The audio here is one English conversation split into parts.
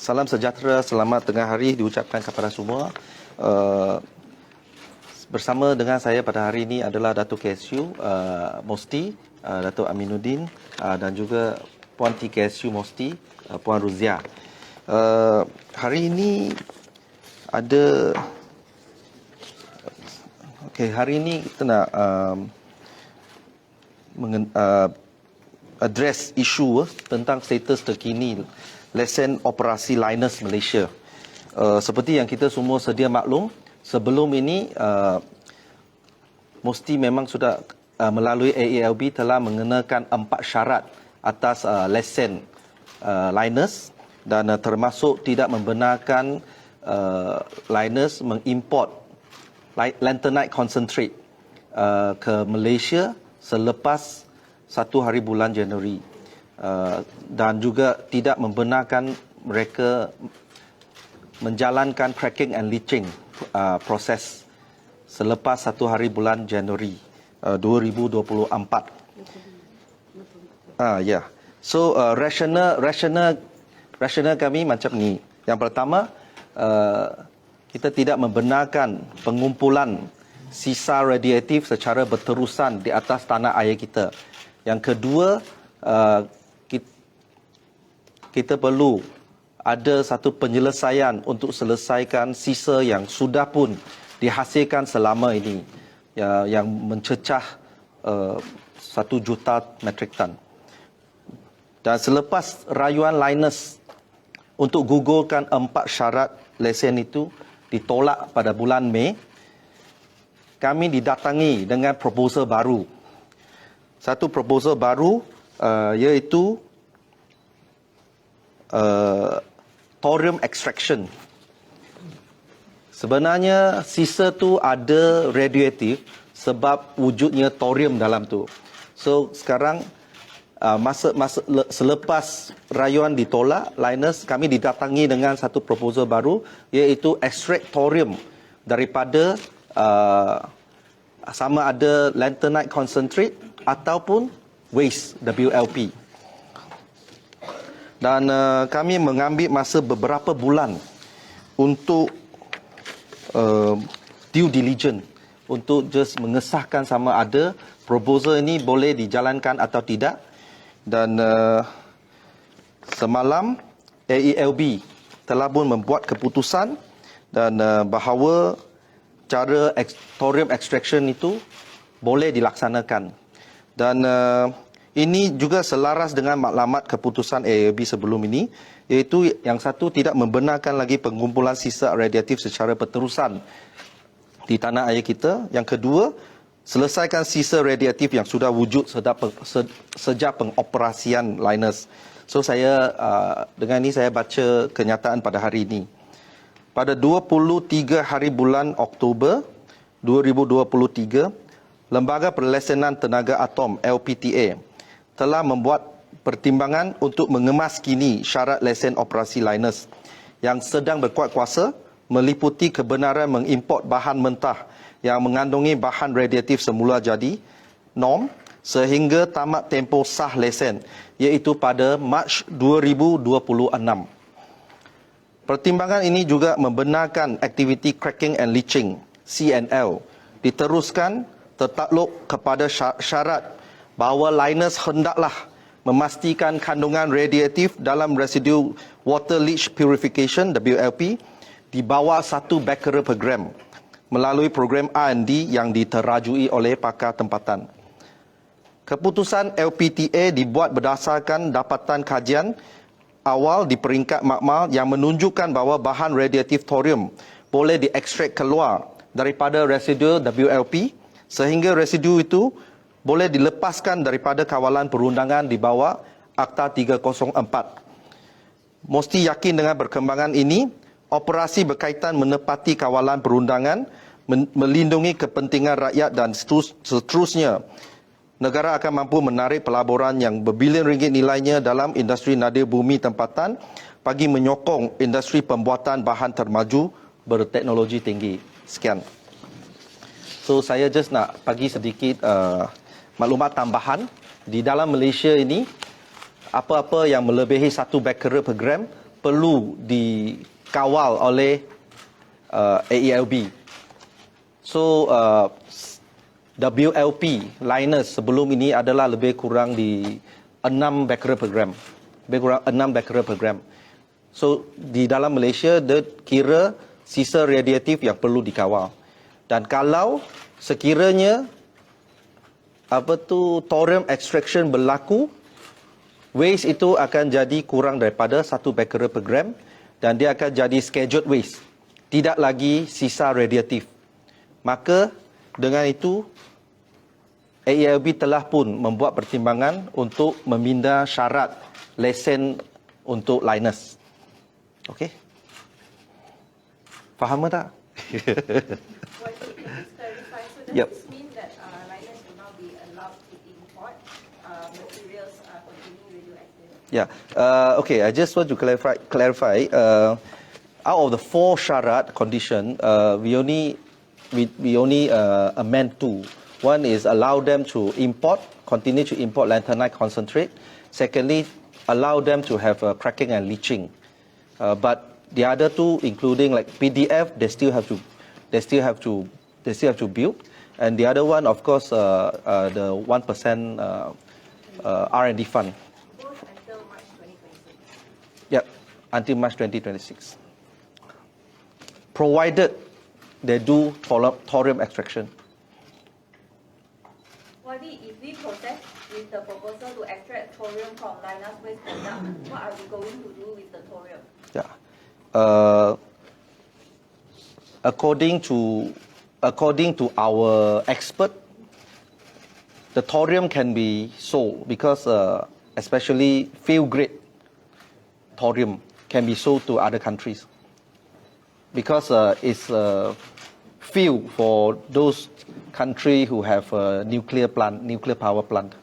Salam sejahtera, selamat tengah hari diucapkan kepada semua. Bersama dengan saya pada hari ini adalah Datuk KSU Mosti, Datuk Aminuddin dan juga Puan TKSU Mosti, Puan Ruzia. Hari ini ada hari ini kita nak address isu tentang status terkini lesen operasi Lynas Malaysia. Seperti yang kita semua sedia maklum, sebelum ini Mosti memang sudah melalui AELB telah mengenakan 4 syarat atas lesen Lynas dan termasuk tidak membenarkan Lynas mengimport lanthanide concentrate ke Malaysia selepas 1 hari bulan Januari. Dan juga tidak membenarkan mereka menjalankan cracking and leaching proses selepas 1 hari bulan Januari 2024. So rasional kami macam ni. Yang pertama, kita tidak membenarkan pengumpulan sisa radioaktif secara berterusan di atas tanah air kita. Yang kedua, kita perlu ada satu penyelesaian untuk selesaikan sisa yang sudah pun dihasilkan selama ini, yang mencecah 1 juta metrik tan. Dan selepas rayuan Lynas untuk gugurkan 4 syarat lesen itu ditolak pada bulan Mei, kami didatangi dengan proposal baru. Satu proposal baru iaitu thorium extraction. Sebenarnya sisa tu ada radioaktif sebab wujudnya thorium dalam tu. So sekarang selepas rayuan ditolak Lynas, kami didatangi dengan satu proposal baru iaitu extract thorium daripada sama ada lanthanide concentrate ataupun waste WLP. Dan kami mengambil masa beberapa bulan untuk due diligence, untuk just mengesahkan sama ada proposal ini boleh dijalankan atau tidak. Dan semalam AELB telah pun membuat keputusan dan bahawa cara thorium extraction itu boleh dilaksanakan. Dan ini juga selaras dengan maklumat keputusan AELB sebelum ini, iaitu yang satu, tidak membenarkan lagi pengumpulan sisa radioaktif secara berterusan di tanah air kita. Yang kedua, selesaikan sisa radioaktif yang sudah wujud sejak pengoperasian Lynas. So dengan ini saya baca kenyataan pada hari ini. Pada 23 hari bulan Oktober 2023, Lembaga Perlesenan Tenaga Atom LPTA telah membuat pertimbangan untuk mengemas kini syarat lesen operasi Lynas yang sedang berkuat kuasa meliputi kebenaran mengimport bahan mentah yang mengandungi bahan radioaktif semulajadi norm sehingga tamat tempoh sah lesen, iaitu pada Mac 2026. Pertimbangan ini juga membenarkan aktiviti cracking and leaching CNL diteruskan tertakluk kepada syarat bahawa Lynas hendaklah memastikan kandungan radioaktif dalam residu Water Leach Purification WLP di bawah 1 becquerel per gram melalui program R&D yang diterajui oleh pakar tempatan. Keputusan LPTA dibuat berdasarkan dapatan kajian awal di peringkat makmal yang menunjukkan bahawa bahan radioaktif thorium boleh diekstrak keluar daripada residu WLP sehingga residu itu boleh dilepaskan daripada kawalan perundangan di bawah Akta 304. Mosti yakin dengan perkembangan ini, operasi berkaitan menepati kawalan perundangan, melindungi kepentingan rakyat dan seterusnya. Negara akan mampu menarik pelaburan yang berbilion ringgit nilainya dalam industri nadir bumi tempatan bagi menyokong industri pembuatan bahan termaju berteknologi tinggi. Sekian. So saya just nak bagi sedikit maklumat tambahan. Di dalam Malaysia ini, apa-apa yang melebihi 1 becquerel per gram perlu dikawal oleh AELB. So WLP Lynas sebelum ini adalah lebih kurang di 6 becquerel per gram. Lebih kurang 6 becquerel per gram. So di dalam Malaysia dia kira sisa radiatif yang perlu dikawal. Dan kalau sekiranya thorium extraction berlaku, waste itu akan jadi kurang daripada 1 becquerel per gram dan dia akan jadi scheduled waste, tidak lagi sisa radiatif. Maka dengan itu AELB telah pun membuat pertimbangan untuk meminda syarat lesen untuk Lynas. Okey? Faham tak? Yep. Yeah. Okay. I just want to clarify. Out of the 4 syarat condition, we only amend 2. One is allow them to continue to import lanthanide concentrate. Secondly, allow them to have cracking and leaching. But the other 2, including like PDF, they still have to build. And the other one, of course, the 1% R&D fund. Both until March 2026. Yep, until March 2026. Provided they do thorium extraction. Wadi, if we process with the proposal to extract thorium from Lynas waste product, what are we going to do with the thorium? Yeah. According to our expert, the thorium can be sold because especially field grade thorium can be sold to other countries because it's fuel for those countries who have a nuclear power plant.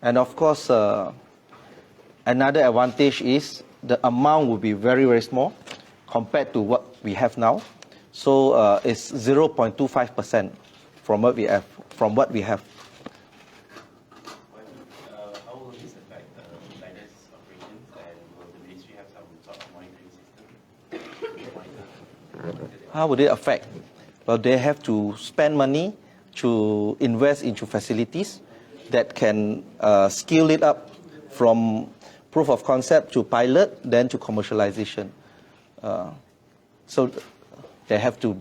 And of course, another advantage is the amount will be very, very small compared to what we have now. So it's 0.25% from what we have. How will this affect Lynas operations, and will the ministry have some sort of monitoring system? How would it affect? Well, they have to spend money to invest into facilities that can scale it up from proof of concept to pilot, then to commercialization. So they have to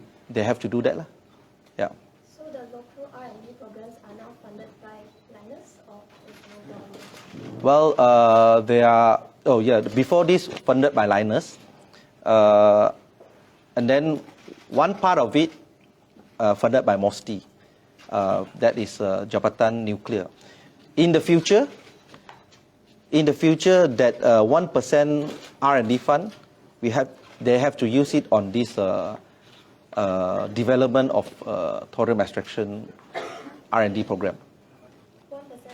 do that lah. Yeah. So the local R&D programs are now funded by Lynas or is no government? Well, they are. Oh yeah, before this funded by Lynas, and then one part of it funded by MOSTI. That is Jabatan Nuclear. In the future, that 1% R&D fund, they have to use it on this development of thorium extraction R&D program. 1% fund as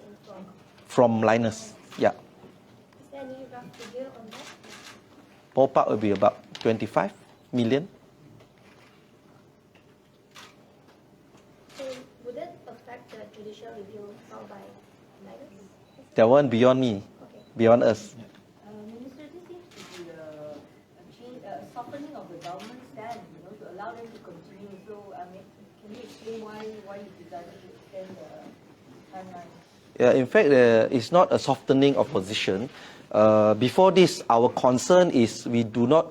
in From Lynas, yeah. Is there any rough figure on that? Ballpark will be about 25 million. So would it affect the judicial review filed by Lynas? That one beyond me, Okay. beyond us. Minister, this seems to be a softening of the government's stand, to allow them to continue. So, can you explain why you decided to extend the timeline? Yeah, in fact, it's not a softening of position. Before this, our concern is we do not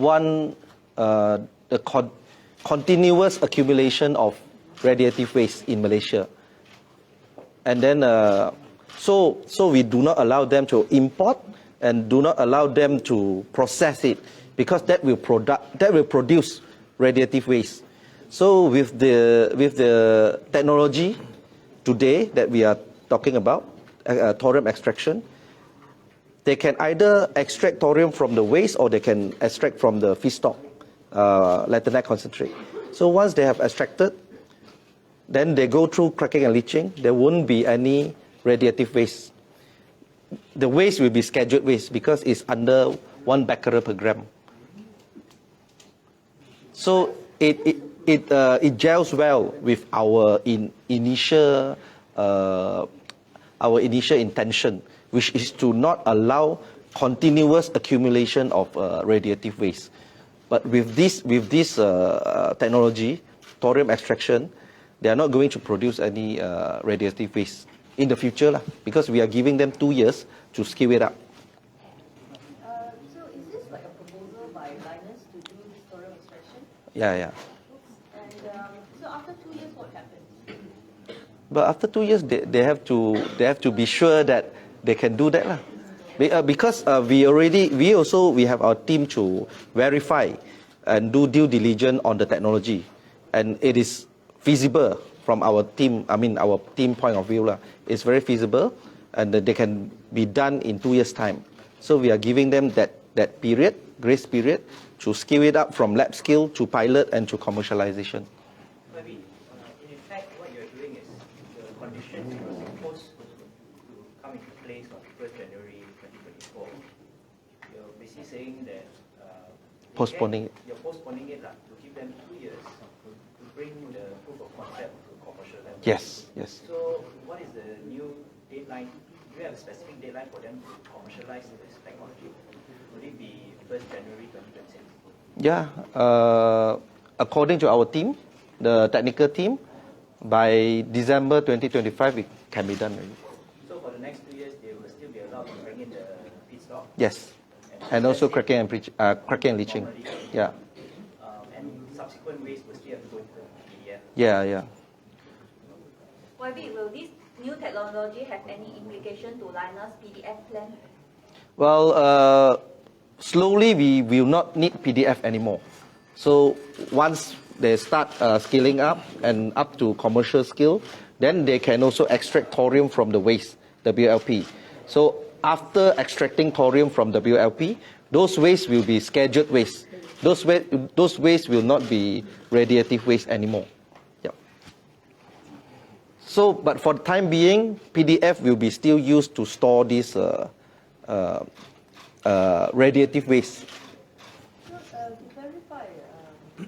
want the continuous accumulation of radioactive waste in Malaysia. And then, so we do not allow them to import and do not allow them to process it because that will produce radioactive waste. So with the technology today that we are talking about, thorium extraction, they can either extract thorium from the waste or they can extract from the feedstock, lanthanide concentrate. So once they have extracted, then they go through cracking and leaching. There won't be any radioactive waste. The waste will be scheduled waste because it's under 1 becquerel per gram. So it gels well with our initial our initial intention, which is to not allow continuous accumulation of radioactive waste. But with this technology, thorium extraction, they are not going to produce any radioactive waste in the future lah, because we are giving them 2 years to scale it up. So is this like a proposal by Lynas to do this thorium extraction? Yeah. And so after 2 years, what happens? But after 2 years, they have to be sure that they can do that lah. Because we have our team to verify and do due diligence on the technology, and it is feasible from our team. Our team point of view lah. It's very feasible, and they can be done in 2 years' time. So we are giving them that grace period, to scale it up from lab scale to pilot and to commercialization. Maybe, in fact, what you're doing is the conditions were supposed to come into place on 1st January 2024. You're basically saying that Postponing it. You're postponing it to give them 2 years to bring the proof of concept to commercial level. Yes. So what is the new deadline? Do you have a specific deadline for them to commercialize this technology? Would it be 1st January 2026? Yeah, according to our team, the technical team, by December 2025, it can be done already. So for the next 2 years, they will still be allowed to bring in the feedstock? Yes, and also cracking and leaching. Yeah. And subsequent waste will still have to go to the PDF? Yeah. YB, will this new technology have any implication to Lynas PDF plan? Well, slowly we will not need PDF anymore. So once they start scaling up and up to commercial scale, then they can also extract thorium from the waste, WLP. So after extracting thorium from WLP, those waste will be scheduled waste. Those waste will not be radioactive waste anymore. Yep. So, but for the time being, PDF will be still used to store this radioactive waste. So to verify, this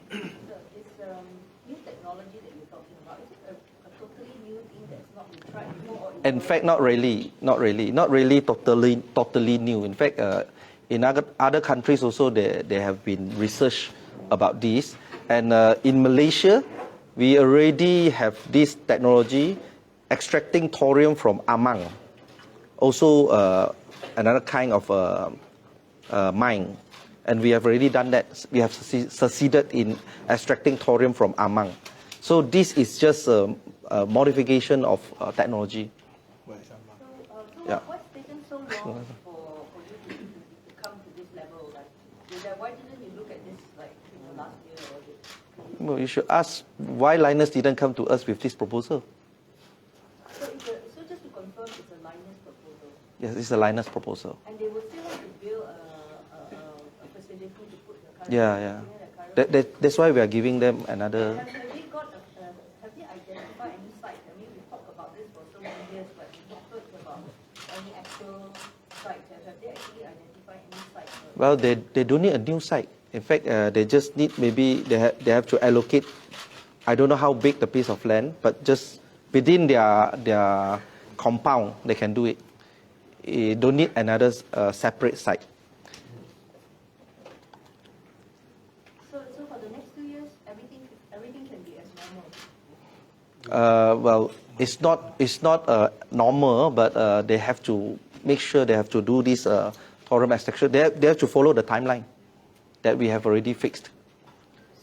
new technology that you're talking about, is it a totally new thing that's not been tried before? In fact, not really totally new. In fact, in other countries also, there have been research about this. And in Malaysia, we already have this technology extracting thorium from amang. Also, another kind of mine. And we have already done that. We have succeeded in extracting thorium from amang. So this is just a modification of technology. So what's taken so long for you to come to this level? Why didn't you look at this in the last year? Well, you should ask why Lynas didn't come to us with this proposal. So just to confirm, it's a Lynas proposal. Yes, it's a Lynas proposal. And they will still have to build a facility to put the current. Yeah. The current. That's why we are giving them another. Have they identified any site? We talked about this for so many years, but we've not heard about any actual site. Have they actually identified any site? Well, they don't need a new site. In fact, they just need, maybe they have to allocate, I don't know how big the piece of land, but just within their compound, they can do it. You don't need another separate site. So for the next 2 years, everything can be as normal. Well, it's not normal, but they have to make sure they have to do this thorium extraction. They have to follow the timeline that we have already fixed.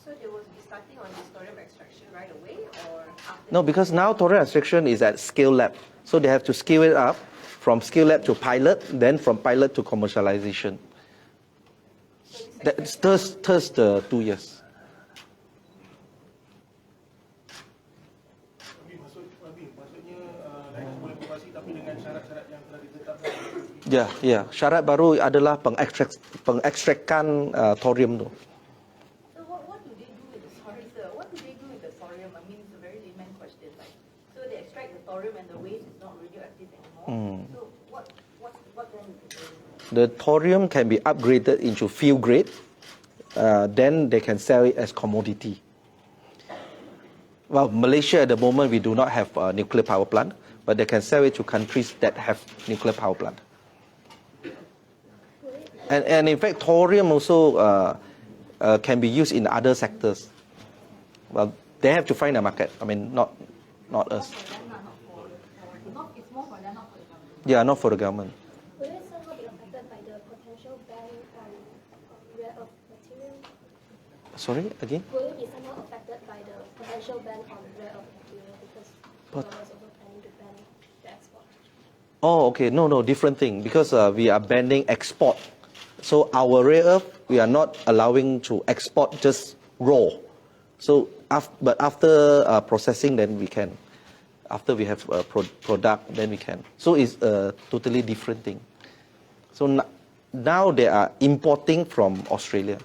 So they will be starting on this thorium extraction right away, or after? No, because now thorium extraction is at scale lab, so they have to scale it up from scale lab to pilot, then from pilot to commercialization. That's the 2 years. Ya, syarat baru adalah pengekstrakan thorium tu. So what do they do with the What do they do with the thorium? I mean, it's a very layman question. So they extract the thorium and the waste is not radioactive anymore. So what then do they do? The thorium can be upgraded into field grade. Then they can sell it as commodity. Well, Malaysia at the moment we do not have a nuclear power plant, but they can sell it to countries that have nuclear power plant. And in fact, thorium also can be used in other sectors. Well, they have to find a market. I mean, not us. It's more for them, not for the government. Yeah, not for the government. Will it somehow be affected by the potential ban on rare earth material? Sorry, again? Will it be somehow affected by the potential ban on rare earth material because the government is also planning to ban the export? Oh, okay. No, different thing. Because we are banning export. So our rare earth, we are not allowing to export just raw. So, but after processing, then we can. After we have a product, then we can. So it's a totally different thing. So now they are importing from Australia.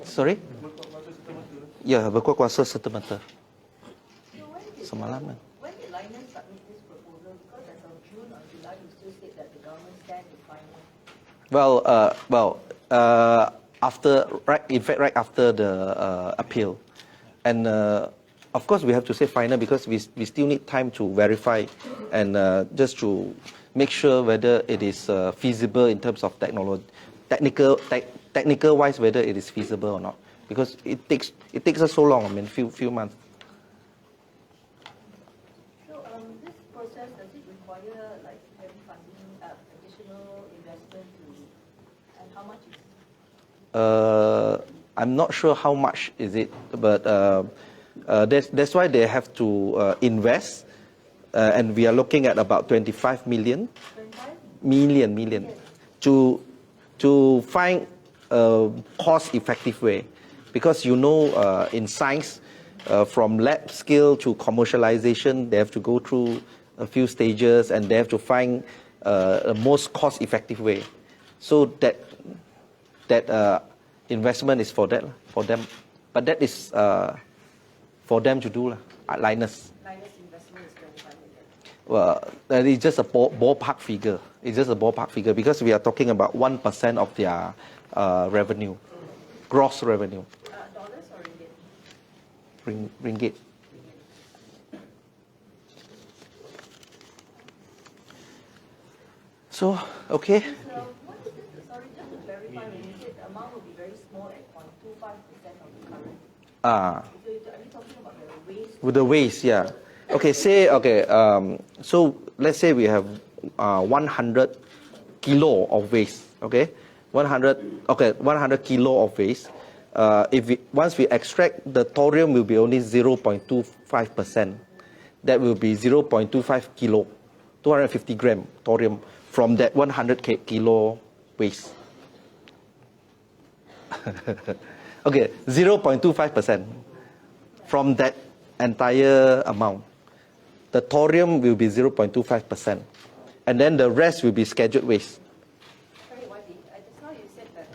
Sorry? Ya, berkuat kuasa serta-merta. Semalam. When did Lynas submit this proposal? Because as of June or July, you still state that the government stand is final. Right after the appeal, and of course we have to say final because we still need time to verify and just to make sure whether it is feasible in terms of technical wise, whether it is feasible or not, because it takes us so long. I mean, few months. So this process, does it require like heavy funding, additional investment and how much is I'm not sure how much is it, but that's why they have to invest, and we are looking at about 25 million. 25? Million to find a cost-effective way, because in science, from lab scale to commercialization, they have to go through a few stages, and they have to find the most cost-effective way. So that investment is for them, but that is for them to do, Lynas. Lynas investment is 25 million. Well, that is just a ballpark figure. It's just a ballpark figure because we are talking about 1% of their revenue, gross revenue. Dollars or ringgit? Ringgit. So, okay. What is this? Sorry, just to clarify, when you said the amount will be very small at 0.25% of the current. So are you talking about the waste? With the waste, yeah. Okay, so let's say we have 100 kilo of waste, okay? 100 kilo of waste. Once we extract, the thorium will be only 0.25%. That will be 0.25 kilo, 250 gram thorium from that 100 kilo waste. Okay, 0.25% from that entire amount. The thorium will be 0.25%. And then the rest will be scheduled waste. Sorry, Wadi, just now you said that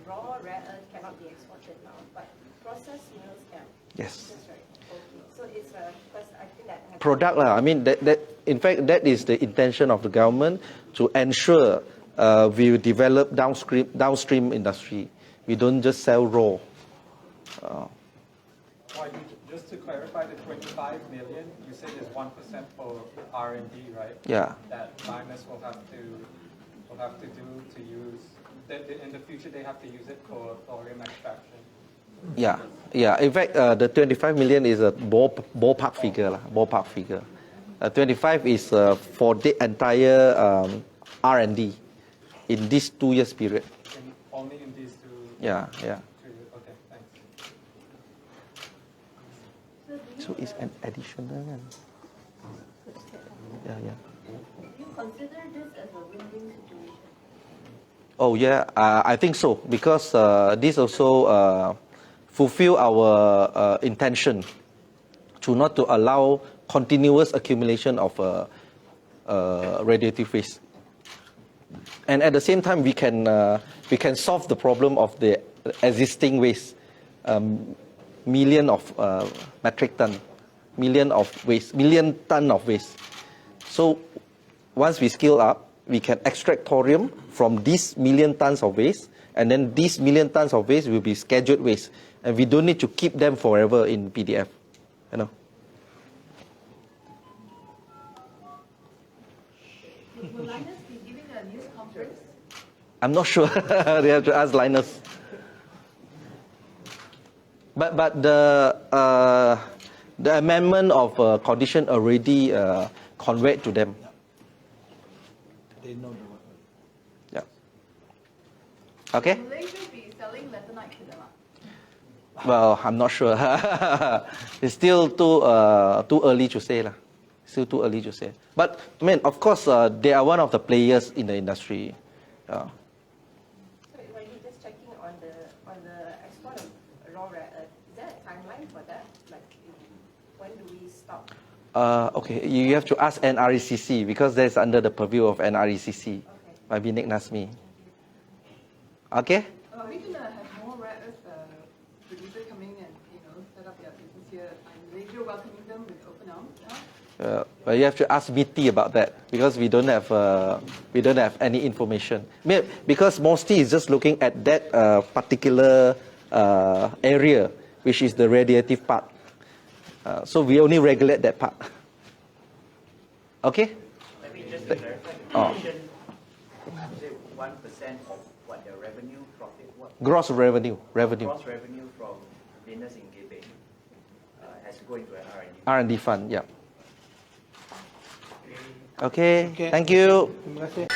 raw rare earth cannot be exported now, but processed minerals can. Yes. That's right. Okay. So it's because I think that has Product, I mean, in fact, that is the intention of the government to ensure we will develop downstream industry. We don't just sell raw. Just to clarify, the 25 million, you said is 1% for R&D, right? Yeah. That Lynas will have to do to use. In the future, they have to use it for thorium extraction. Yeah. In fact, the 25 million is a ballpark figure. 25 is for the entire R&D in this 2 years period. Only in these two. Yeah. Okay, thanks. So it's an additional. Yeah. Do you consider this as a win-win situation? Oh yeah, I think so, because this also fulfill our intention to not to allow continuous accumulation of radioactive waste, and at the same time we can solve the problem of the existing waste, million of metric ton, million ton of waste. So once we scale up, we can extract thorium from these million tons of waste, and then these million tons of waste will be scheduled waste, and we don't need to keep them forever in PDF. You know. Will Lynas be giving a news conference? I'm not sure. They have to ask Lynas. But the amendment of condition already conveyed to them. They know the Yeah. Okay. Will Malaysia be selling letonite to them? Well, I'm not sure. It's still too early to say lah. Still too early to say. But I mean, of course, they are one of the players in the industry. So if I just checking on the export of raw rare earth, is there a timeline for that? Like, when do we stop? Okay, you have to ask NRECC because that's under the purview of NRECC. Okay. Maybe Nick Nasmi. Okay. Are we gonna have more rare earth producers coming and set up their business here? Are Malaysia welcoming them with open arms now? But you have to ask BT about that because we don't have any information. Because mostly it's just looking at that particular area, which is the radioactive part. So we only regulate that part. Okay? Maybe just to clarify, the commission, say 1% of what their revenue, profit, what? Gross revenue. Gross revenue from Lynas in Gabay has to go into an R&D. R&D fund, yeah. Okay, thank you. Terima kasih.